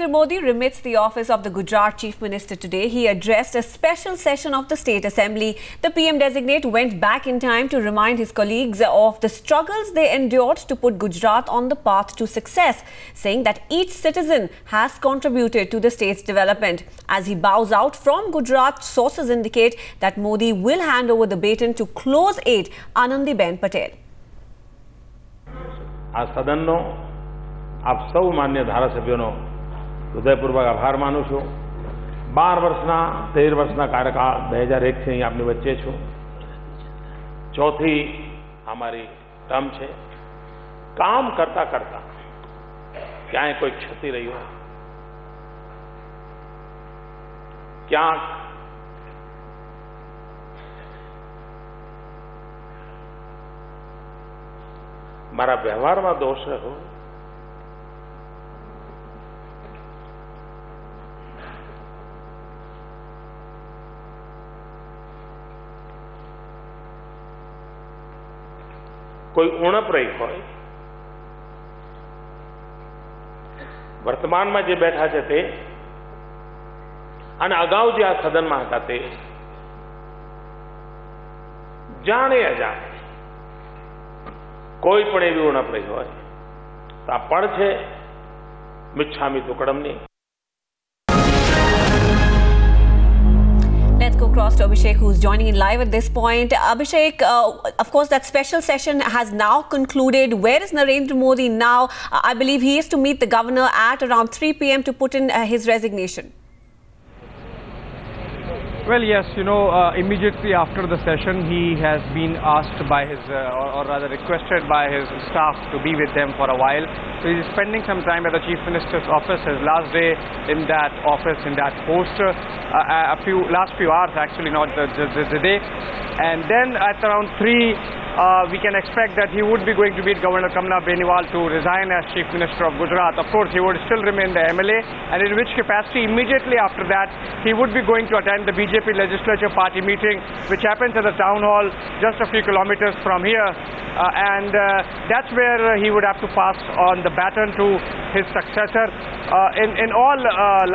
Narendra Modi remits the office of the Gujarat Chief Minister today. He addressed a special session of the State Assembly. The PM-designate went back in time to remind his colleagues of the struggles they endured to put Gujarat on the path to success, saying that each citizen has contributed to the state's development. As he bows out from Gujarat, sources indicate that Modi will hand over the baton to close aide Anandiben Patel. આ સદનનો આપ સૌ માન્ય ધારાસભ્યોનો હૃદયપૂર્વક આભાર માનું છું. 13 વર્ષના કાર્યકાળ 2001 થી આપની વચ્ચે છું. ચોથી અમારી ટર્મ છે. કામ કરતા કરતા ક્યાંય કોઈ ક્ષતિ રહી હોય, ક્યાંક મારા વ્યવહારમાં દોષ રહ્યો, કોઈ ઉણપ રહી હોય, વર્તમાનમાં જે બેઠા છે તે અને અગાઉ જે આ સદનમાં હતા તે જાણે અજાણે કોઈ પણ એવી ઉણપ રહી હોય તો આ પણ છે મિચ્છામી દુક્કડમની. Let's go across to Abhishek, who's joining in live at this point. Abhishek, of course, that special session has now concluded. Where is Narendra Modi now? I believe he is to meet the governor at around 3 p.m. to put in his resignation. Well, yes, immediately after the session, he has been asked by his, or rather requested by his staff to be with them for a while. So he's spending some time at the Chief Minister's office, his last day in that office, in that post, last few hours actually, not the day. And then at around 3, we can expect that he would be going to meet Governor Kamla Beniwal to resign as Chief Minister of Gujarat. Of course, he would still remain the MLA, and in which capacity immediately after that, he would be going to attend the BJP legislature party meeting, which happens at the town hall just a few kilometers from here. That's where he would have to pass on the baton to his successor. In all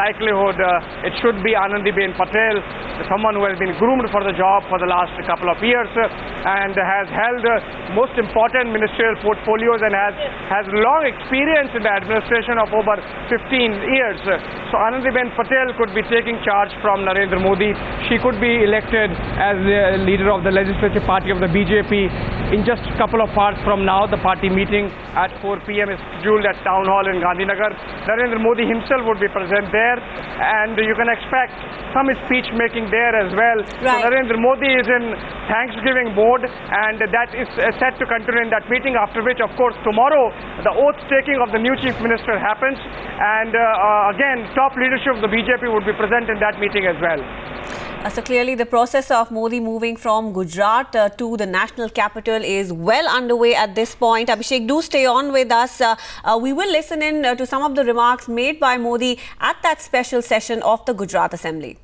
likelihood, it should be Anandiben Patel, someone who has been groomed for the job for the last couple of years and has held most important ministerial portfolios and has long experience in the administration of over 15 years. So Anandiben Patel could be taking charge from Narendra Modi. She could be elected as the leader of the legislative party of the BJP in just a couple of hours from now. The party meeting at 4 p.m. is scheduled at Town Hall in Gandhinagar. Narendra Modi himself would be present there, and you can expect some speech making there as well. Right. So Narendra Modi is in Thanksgiving mode, and that is set to continue in that meeting, after which, of course, tomorrow the oath taking of the new Chief Minister happens, and again, top leadership of the BJP would be present in that meeting as well. So clearly the process of Modi moving from Gujarat to the national capital is well underway at this point. Abhishek, do stay on with us. We will listen in to some of the remarks made by Modi at that special session of the Gujarat Assembly.